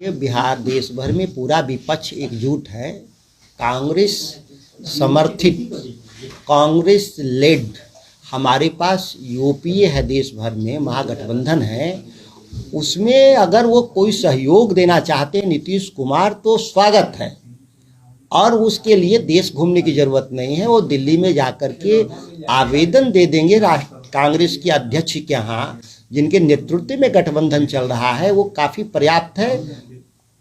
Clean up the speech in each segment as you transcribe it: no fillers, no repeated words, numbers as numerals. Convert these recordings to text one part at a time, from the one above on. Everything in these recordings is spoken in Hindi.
ये बिहार देश भर में पूरा विपक्ष एकजुट है। कांग्रेस समर्थित, कांग्रेस लेड हमारे पास यूपीए है, देश भर में महागठबंधन है। उसमें अगर वो कोई सहयोग देना चाहते हैं नीतीश कुमार तो स्वागत है, और उसके लिए देश घूमने की जरूरत नहीं है। वो दिल्ली में जाकर के आवेदन दे देंगे कांग्रेस के अध्यक्ष के यहाँ, जिनके नेतृत्व में गठबंधन चल रहा है, वो काफ़ी पर्याप्त है।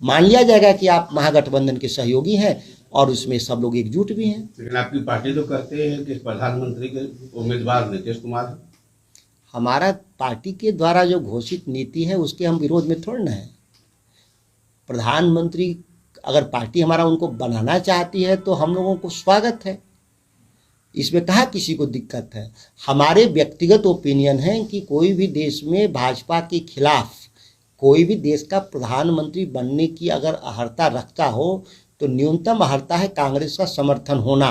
मान लिया जाएगा कि आप महागठबंधन के सहयोगी हैं और उसमें सब लोग एकजुट भी हैं। लेकिन आपकी पार्टी तो कहते हैं कि प्रधानमंत्री के उम्मीदवार नीतीश कुमार है। हमारा पार्टी के द्वारा जो घोषित नीति है उसके हम विरोध में थोड़ा ना है। प्रधानमंत्री अगर पार्टी हमारा उनको बनाना चाहती है तो हम लोगों को स्वागत है, इसमें कहाँ किसी को दिक्कत है। हमारे व्यक्तिगत ओपिनियन है कि कोई भी देश में भाजपा के खिलाफ कोई भी देश का प्रधानमंत्री बनने की अगर अहर्ता रखता हो तो न्यूनतम अहर्ता है कांग्रेस का समर्थन होना।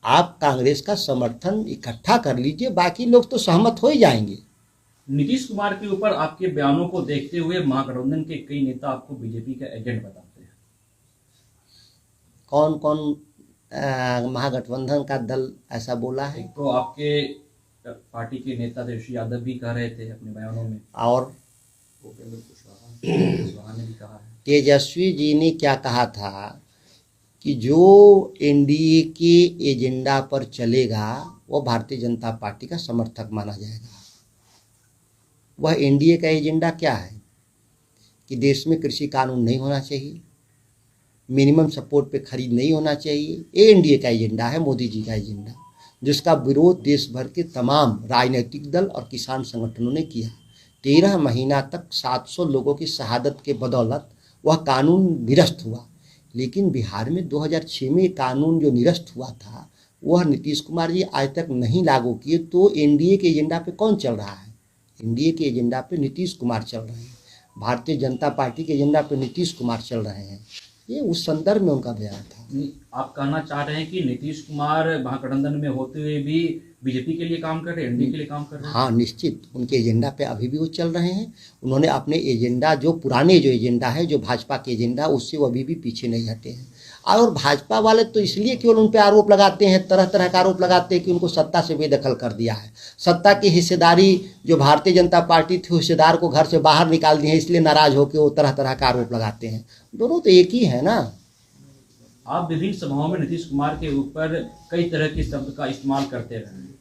आप कांग्रेस का समर्थन इकट्ठा कर लीजिए, बाकी लोग तो सहमत हो ही जाएंगे। नीतीश कुमार के ऊपर आपके बयानों को देखते हुए महागठबंधन के कई नेता आपको बीजेपी का एजेंट बताते हैं। कौन कौन महागठबंधन का दल ऐसा बोला है? तो आपके पार्टी के नेता तेजस्वी यादव भी कह रहे थे अपने बयानों में, और उपेंद्र कुशवाहा ने भी कहा है। तेजस्वी जी ने क्या कहा था कि जो एनडीए के एजेंडा पर चलेगा वो भारतीय जनता पार्टी का समर्थक माना जाएगा। वह एनडीए का एजेंडा क्या है कि देश में कृषि कानून नहीं होना चाहिए, मिनिमम सपोर्ट पे खरीद नहीं होना चाहिए। ये एनडीए का एजेंडा है, मोदी जी का एजेंडा, जिसका विरोध देश भर के तमाम राजनीतिक दल और किसान संगठनों ने किया। 13 महीना तक 700 लोगों की शहादत के बदौलत वह कानून निरस्त हुआ। लेकिन बिहार में 2006 में कानून जो निरस्त हुआ था वह नीतीश कुमार जी आज तक नहीं लागू किए। तो एनडीए के एजेंडा पे कौन चल रहा है? एनडीए के एजेंडा पे नीतीश कुमार चल रहे हैं, भारतीय जनता पार्टी के एजेंडा पे नीतीश कुमार चल रहे हैं। ये उस संदर्भ में उनका बयान था। आप कहना चाह रहे हैं कि नीतीश कुमार महागठबंधन में होते हुए भी बीजेपी के लिए काम कर रहे हैं, एनडीए के लिए काम कर रहे हैं? हाँ, निश्चित उनके एजेंडा पे अभी भी वो चल रहे हैं। उन्होंने अपने एजेंडा, जो पुराने जो एजेंडा है, जो भाजपा के एजेंडा, उससे वो अभी भी पीछे नहीं हटे हैं। और भाजपा वाले तो इसलिए केवल उन पर आरोप लगाते हैं, तरह तरह का आरोप लगाते हैं कि उनको सत्ता से बेदखल कर दिया है। सत्ता की हिस्सेदारी जो भारतीय जनता पार्टी थी, हिस्सेदार को घर से बाहर निकाल दिए हैं, इसलिए नाराज होकर वो तरह तरह का आरोप लगाते हैं। दोनों तो एक ही है ना। आप विभिन्न सभाओं में नीतीश कुमार के ऊपर कई तरह के शब्द का इस्तेमाल करते रहे हैं।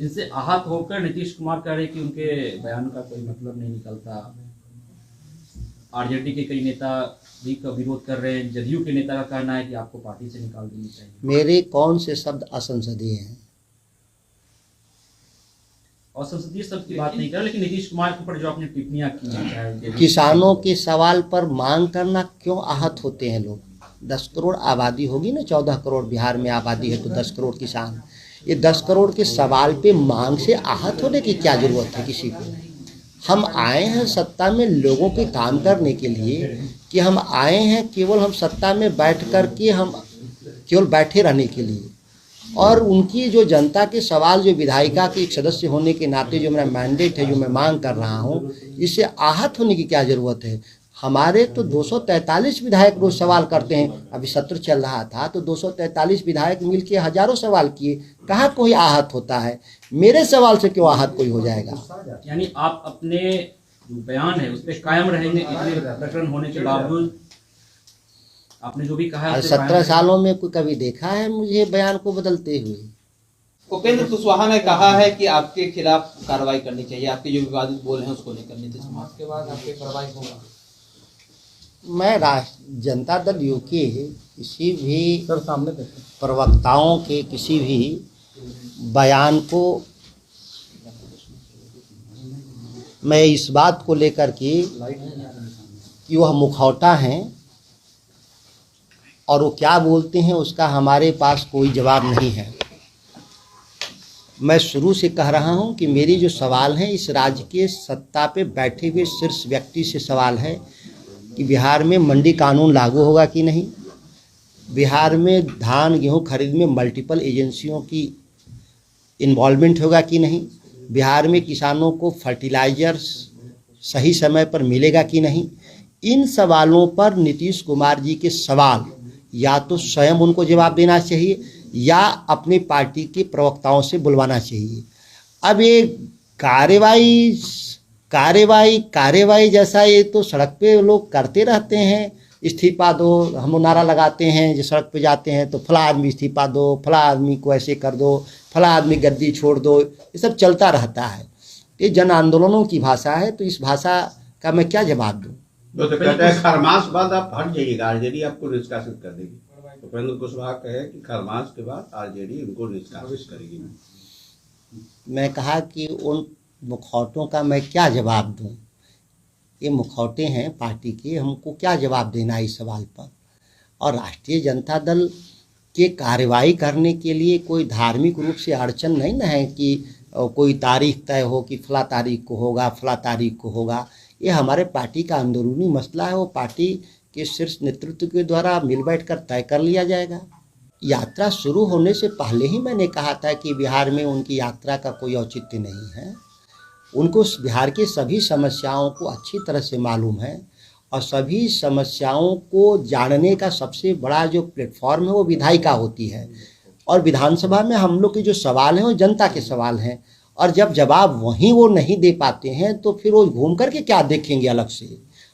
इनसे आहत होकर नीतीश कुमार कह रहे कि उनके बयान का कोई मतलब नहीं निकलता। आरजेडी के कई नेता भी का विरोध कर रहे हैं। जदयू के नेता का कहना है कि आपको पार्टी से निकाल देनी चाहिए। मेरे कौन से शब्द असंसदीय हैं? और संसदीय शब्द की बात नहीं कर, लेकिन नीतीश कुमार के ऊपर जो आपने टिप्पणियां की हैं, किसानों के सवाल पर मांग करना क्यों आहत होते हैं लोग? 10 करोड़ आबादी होगी ना, 14 करोड़ बिहार में आबादी है तो 10 करोड़ किसान। ये 10 करोड़ के सवाल पे मांग से आहत होने की क्या जरूरत है किसी को? हम आए हैं सत्ता में लोगों के काम करने के लिए, कि हम आए हैं केवल हम सत्ता में बैठ कर के हम केवल बैठे रहने के लिए? और उनकी जो जनता के सवाल, जो विधायिका के एक सदस्य होने के नाते जो मेरा मैंडेट है, जो मैं मांग कर रहा हूँ, इससे आहत होने की क्या ज़रूरत है? हमारे तो 243 विधायक रोज सवाल करते हैं। अभी सत्र चल रहा था तो 243 विधायक मिलके हजारों सवाल किए, कहाँ कोई आहत होता है? मेरे सवाल से क्यों आहत कोई हो जाएगा? यानी आप अपने जो बयान है उस पर कायम रहेंगे, इतने प्रकरण होने के बावजूद? आपने जो भी कहा है 17 सालों में कोई कभी देखा है मुझे बयान को बदलते हुए? उपेंद्र कुशवाहा ने कहा है कि आपके खिलाफ कार्रवाई करनी चाहिए, आपके जो विवादित बोल हैं उसको लेकर नीतीश कुमार के बाद आपकी कार्रवाई होगा। मैं जनता दल यू के किसी भी प्रवक्ताओं के किसी भी बयान को मैं इस बात को लेकर के कि वह मुखौटा हैं और वो क्या बोलते हैं उसका हमारे पास कोई जवाब नहीं है। मैं शुरू से कह रहा हूं कि मेरी जो सवाल हैं इस राज्य के सत्ता पे बैठे हुए शीर्ष व्यक्ति से सवाल है कि बिहार में मंडी कानून लागू होगा कि नहीं, बिहार में धान गेहूं खरीद में मल्टीपल एजेंसियों की इन्वॉल्वमेंट होगा कि नहीं, बिहार में किसानों को फर्टिलाइजर्स सही समय पर मिलेगा कि नहीं, इन सवालों पर नीतीश कुमार जी के सवाल या तो स्वयं उनको जवाब देना चाहिए या अपनी पार्टी के प्रवक्ताओं से बुलवाना चाहिए। अब ये कार्यवाही जैसा ये तो सड़क पे लोग करते रहते हैं, इस्तीफा दो, हम लोग नारा लगाते हैं, जो सड़क पे जाते हैं तो फला आदमी इस्तीफा दो, फला आदमी को ऐसे कर दो, फला आदमी गद्दी छोड़ दो, ये सब चलता रहता है। ये जन आंदोलनों की भाषा है, तो इस भाषा का मैं क्या जवाब दूँ। तो कहते हैं खरमास बाद आप हट जाइएगा, आरजेडी आपको निष्कासित कर देगी। उपेंद्र कुशवाहा कहे कि खरमास के बाद आरजेडी उनको निष्कासित करेगी। मैं कहा कि उन मुखौटों का मैं क्या जवाब दूं। ये मुखौटे हैं पार्टी के, हमको क्या जवाब देना है इस सवाल पर। और राष्ट्रीय जनता दल के कार्रवाई करने के लिए कोई धार्मिक रूप से अड़चन नहीं न है कि कोई तारीख तय हो कि फला तारीख को होगा, फला तारीख को होगा। ये हमारे पार्टी का अंदरूनी मसला है, वो पार्टी के शीर्ष नेतृत्व के द्वारा मिल बैठ कर तय कर लिया जाएगा। यात्रा शुरू होने से पहले ही मैंने कहा था कि बिहार में उनकी यात्रा का कोई औचित्य नहीं है। उनको बिहार की सभी समस्याओं को अच्छी तरह से मालूम है और सभी समस्याओं को जानने का सबसे बड़ा जो प्लेटफॉर्म है वो विधायिका होती है। और विधानसभा में हम लोग के जो सवाल हैं वो जनता के सवाल हैं, और जब जवाब वहीं वो नहीं दे पाते हैं तो फिर वो घूम करके क्या देखेंगे अलग से।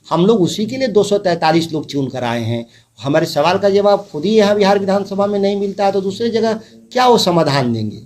हम लोग उसी के लिए 243 लोग चुन कर आए हैं। हमारे सवाल का जवाब खुद ही यहाँ बिहार विधानसभा में नहीं मिलता है तो दूसरी जगह क्या वो समाधान देंगे।